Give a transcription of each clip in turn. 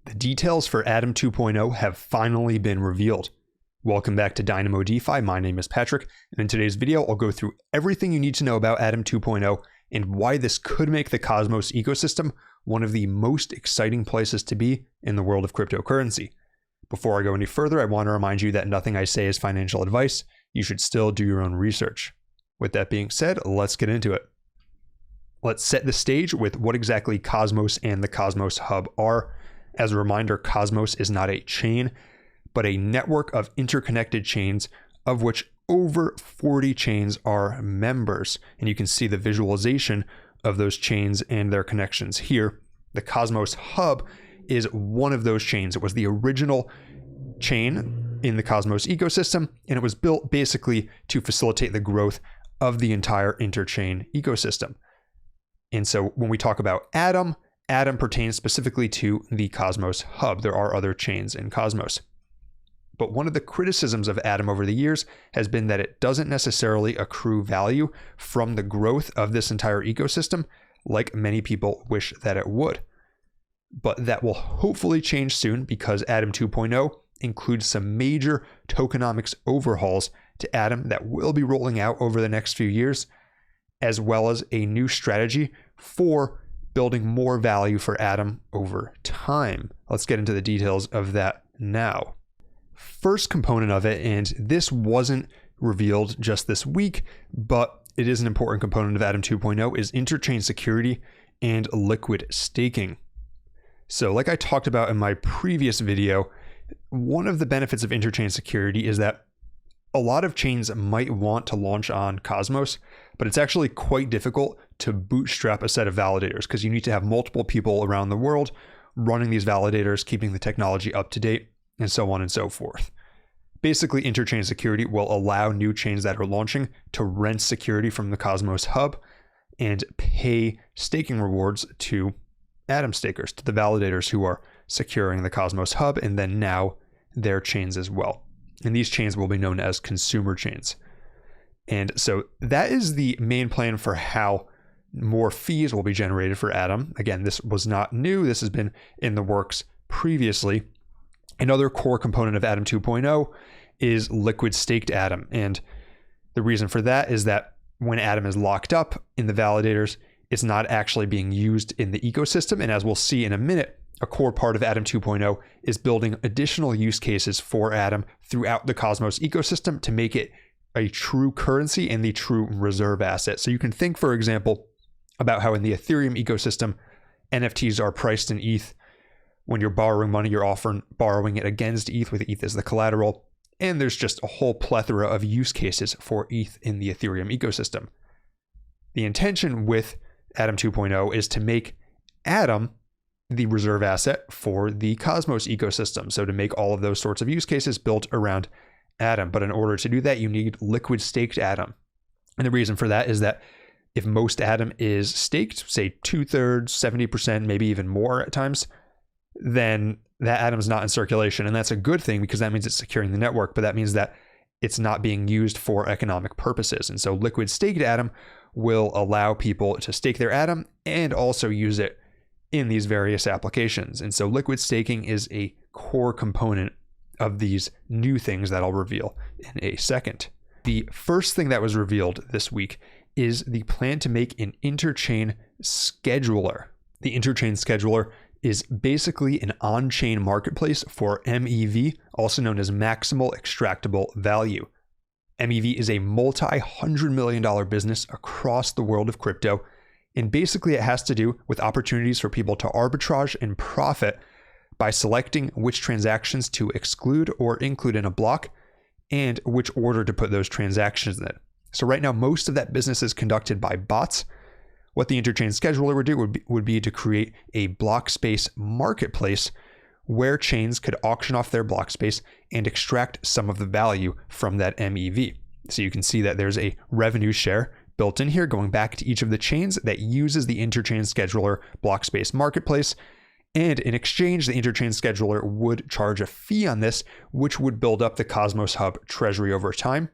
The details for Atom 2.0 have finally been revealed. Welcome back to Dynamo DeFi. My name is Patrick, and in today's video, I'll go through everything you need to know about Atom 2.0 and why this could make the Cosmos ecosystem one of the most exciting places to be in the world of cryptocurrency. Before I go any further, I want to remind you that nothing I say is financial advice. You should still do your own research. With that being said, let's get into it. Let's set the stage with what exactly Cosmos and the Cosmos Hub are. As a reminder, Cosmos is not a chain, but a network of interconnected chains, of which over 40 chains are members. And you can see the visualization of those chains and their connections here. The Cosmos Hub is one of those chains. It was the original chain in the Cosmos ecosystem, and it was built basically to facilitate the growth of the entire Interchain ecosystem. And so when we talk about Atom pertains specifically to the Cosmos Hub. There are other chains in Cosmos. But one of the criticisms of Atom over the years has been that it doesn't necessarily accrue value from the growth of this entire ecosystem, like many people wish that it would. But that will hopefully change soon because Atom 2.0 includes some major tokenomics overhauls to Atom that will be rolling out over the next few years, as well as a new strategy for building more value for Atom over time. Let's get into the details of that now. First component of it, and this wasn't revealed just this week, but it is an important component of Atom 2.0, is interchain security and liquid staking. So like I talked about in my previous video, one of the benefits of interchain security is that a lot of chains might want to launch on Cosmos, but it's actually quite difficult to bootstrap a set of validators because you need to have multiple people around the world running these validators, keeping the technology up to date, and so on and so forth. Basically, interchain security will allow new chains that are launching to rent security from the Cosmos Hub and pay staking rewards to Atom stakers, to the validators who are securing the Cosmos Hub, and then now their chains as well. And these chains will be known as consumer chains. And so that is the main plan for how more fees will be generated for Atom. Again, this was not new. This has been in the works previously. Another core component of Atom 2.0 is liquid staked Atom. And the reason for that is that when Atom is locked up in the validators, it's not actually being used in the ecosystem. And as we'll see in a minute, a core part of Atom 2.0 is building additional use cases for Atom throughout the Cosmos ecosystem to make it a true currency and the true reserve asset. So you can think, for example, about how in the Ethereum ecosystem, NFTs are priced in ETH. When you're borrowing money, you're often borrowing it against ETH with ETH as the collateral. And there's just a whole plethora of use cases for ETH in the Ethereum ecosystem. The intention with Atom 2.0 is to make Atom the reserve asset for the Cosmos ecosystem. So to make all of those sorts of use cases built around Atom. But in order to do that, you need liquid staked Atom. And the reason for that is that if most Atom is staked, say 2/3, 70%, maybe even more at times, then that Atom is not in circulation. And that's a good thing because that means it's securing the network, but that means that it's not being used for economic purposes. And so liquid staked Atom will allow people to stake their Atom and also use it in these various applications. And so liquid staking is a core component of these new things that I'll reveal in a second. The first thing that was revealed this week is the plan to make an Interchain Scheduler. The Interchain Scheduler is basically an on-chain marketplace for MEV, also known as maximal extractable value. MEV is a multi-$100 million business across the world of crypto, and basically it has to do with opportunities for people to arbitrage and profit by selecting which transactions to exclude or include in a block and which order to put those transactions in. So right now, most of that business is conducted by bots. What the Interchain Scheduler would do would be to create a block space marketplace where chains could auction off their block space and extract some of the value from that MEV. So you can see that there's a revenue share built in here going back to each of the chains that uses the Interchain Scheduler block space marketplace. And in exchange, the Interchain Scheduler would charge a fee on this, which would build up the Cosmos Hub treasury over time.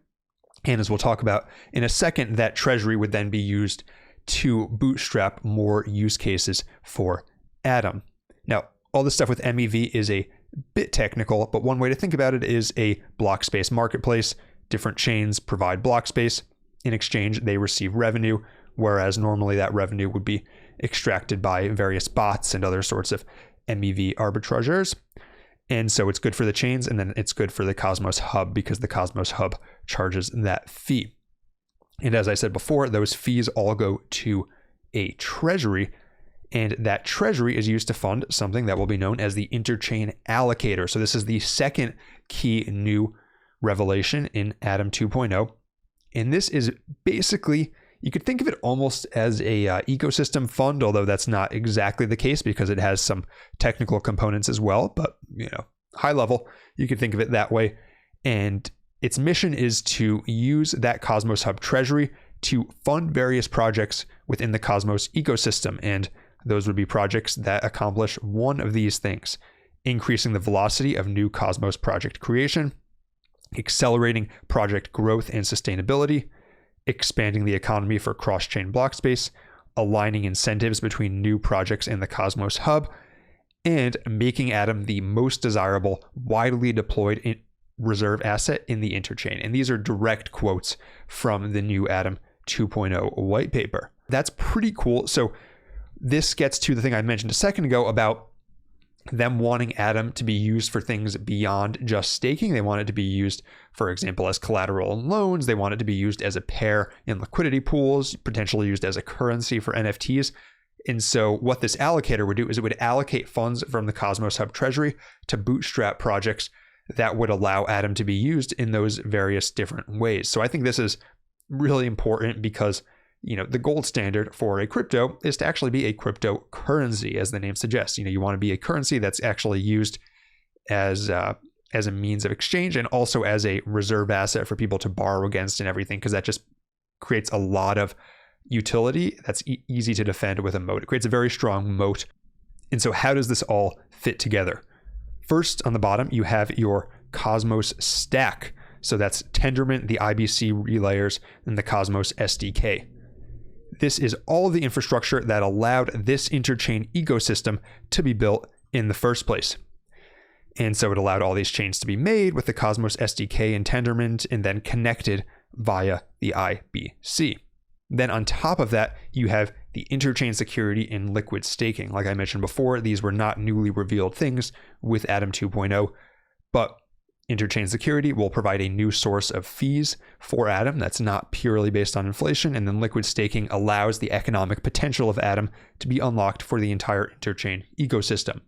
And as we'll talk about in a second, that treasury would then be used to bootstrap more use cases for Atom. Now, All this stuff with MEV is a bit technical, but one way to think about it is a block space marketplace. Different chains provide block space. In exchange, they receive revenue, whereas normally that revenue would be extracted by various bots and other sorts of MEV arbitrageurs. And so it's good for the chains, and then it's good for the Cosmos Hub because the Cosmos Hub charges that fee. And as I said before, those fees all go to a treasury, and that treasury is used to fund something that will be known as the Interchain Allocator. So this is the second key new revelation in Atom 2.0. And this is basically, you could think of it almost as a ecosystem fund, although that's not exactly the case because it has some technical components as well. But, high level, you could think of it that way. And its mission is to use that Cosmos Hub treasury to fund various projects within the Cosmos ecosystem. And those would be projects that accomplish one of these things: increasing the velocity of new Cosmos project creation, accelerating project growth and sustainability, expanding the economy for cross-chain block space, aligning incentives between new projects in the Cosmos Hub, and making Atom the most desirable, widely deployed reserve asset in the Interchain. And these are direct quotes from the new Atom 2.0 white paper. That's pretty cool. So this gets to the thing I mentioned a second ago about them wanting Atom to be used for things beyond just staking. They want it to be used, for example, as collateral in loans. They want it to be used as a pair in liquidity pools, potentially used as a currency for NFTs. And so what this allocator would do is it would allocate funds from the Cosmos Hub treasury to bootstrap projects that would allow Atom to be used in those various different ways. So I think this is really important because the gold standard for a crypto is to actually be a cryptocurrency, as the name suggests. You want to be a currency that's actually used as a means of exchange and also as a reserve asset for people to borrow against and everything, because that just creates a lot of utility that's easy to defend with a moat. It creates a very strong moat. And so how does this all fit together? First, on the bottom, you have your Cosmos stack. So that's Tendermint, the IBC relayers, and the Cosmos SDK. This is all of the infrastructure that allowed this interchain ecosystem to be built in the first place. And so it allowed all these chains to be made with the Cosmos SDK and Tendermint and then connected via the IBC. Then on top of that, you have the interchain security and liquid staking. Like I mentioned before, these were not newly revealed things with Atom 2.0, but interchain security will provide a new source of fees for Atom that's not purely based on inflation, and then liquid staking allows the economic potential of Atom to be unlocked for the entire interchain ecosystem.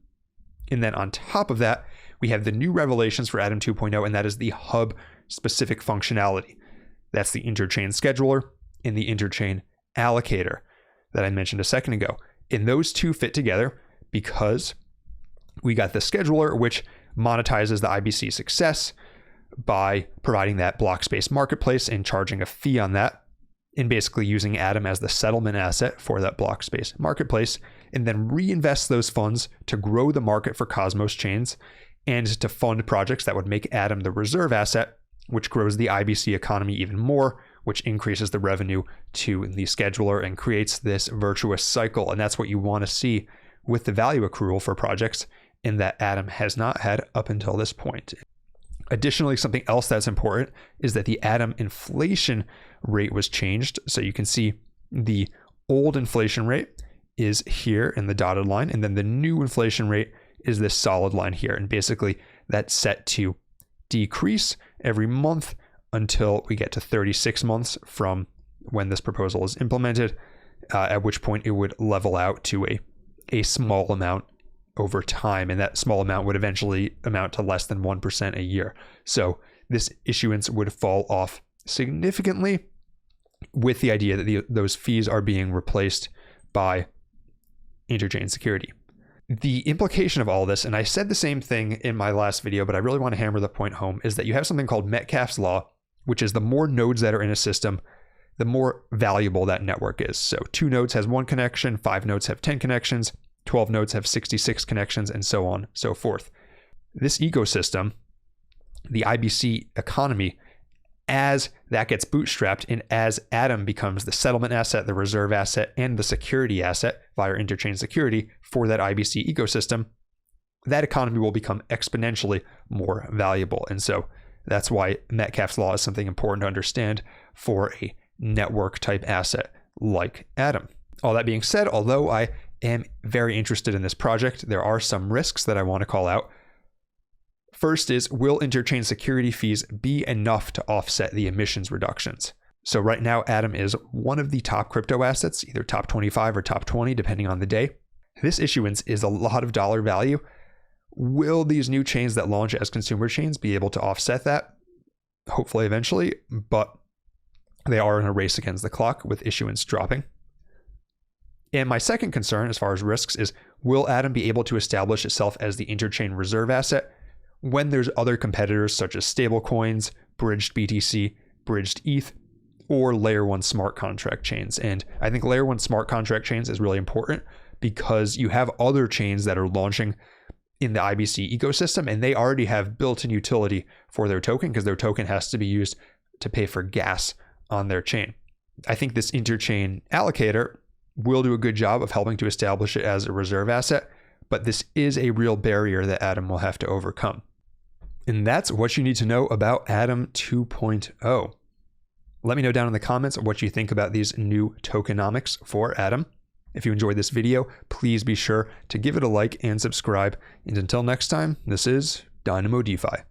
And then on top of that, we have the new revelations for Atom 2.0, and that is the hub-specific functionality. That's the Interchain Scheduler and the Interchain Allocator that I mentioned a second ago. And those two fit together because we got the scheduler, which monetizes the IBC success by providing that block space marketplace and charging a fee on that, and basically using Atom as the settlement asset for that block space marketplace, and then reinvest those funds to grow the market for Cosmos chains and to fund projects that would make Atom the reserve asset, which grows the IBC economy even more, which increases the revenue to the scheduler and creates this virtuous cycle. And that's what you want to see with the value accrual for projects, in that Atom has not had up until this point. Additionally, something else that's important is that the Atom inflation rate was changed. So you can see the old inflation rate is here in the dotted line, and then the new inflation rate is this solid line here. And basically that's set to decrease every month until we get to 36 months from when this proposal is implemented, at which point it would level out to a small amount over time, and that small amount would eventually amount to less than 1% a year. So this issuance would fall off significantly, with the idea that those fees are being replaced by interchain security. The implication of all this, and I said the same thing in my last video, but I really want to hammer the point home, is that you have something called Metcalfe's law, which is the more nodes that are in a system, the more valuable that network is. So 2 nodes has 1 connection, 5 nodes have 10 connections, 12 nodes have 66 connections, and so on, so forth. This ecosystem, the IBC economy, as that gets bootstrapped and as Atom becomes the settlement asset, the reserve asset, and the security asset via interchain security for that IBC ecosystem, that economy will become exponentially more valuable. And so that's why Metcalfe's law is something important to understand for a network type asset like Atom. All that being said, although I am very interested in this project, there are some risks that I want to call out. First is, will interchain security fees be enough to offset the emissions reductions? So right now, Atom is one of the top crypto assets, either top 25 or top 20, depending on the day. This issuance is a lot of dollar value. Will these new chains that launch as consumer chains be able to offset that? Hopefully eventually, but they are in a race against the clock with issuance dropping. And my second concern as far as risks is, will Atom be able to establish itself as the interchain reserve asset when there's other competitors such as stablecoins, bridged BTC, bridged ETH, or layer 1 smart contract chains? And I think layer 1 smart contract chains is really important because you have other chains that are launching in the IBC ecosystem, and they already have built-in utility for their token because their token has to be used to pay for gas on their chain. I think this Interchain Allocator will do a good job of helping to establish it as a reserve asset, but this is a real barrier that Atom will have to overcome. And that's what you need to know about Atom 2.0. Let me know down in the comments what you think about these new tokenomics for Atom. If you enjoyed this video, please be sure to give it a like and subscribe. And until next time, this is Dynamo DeFi.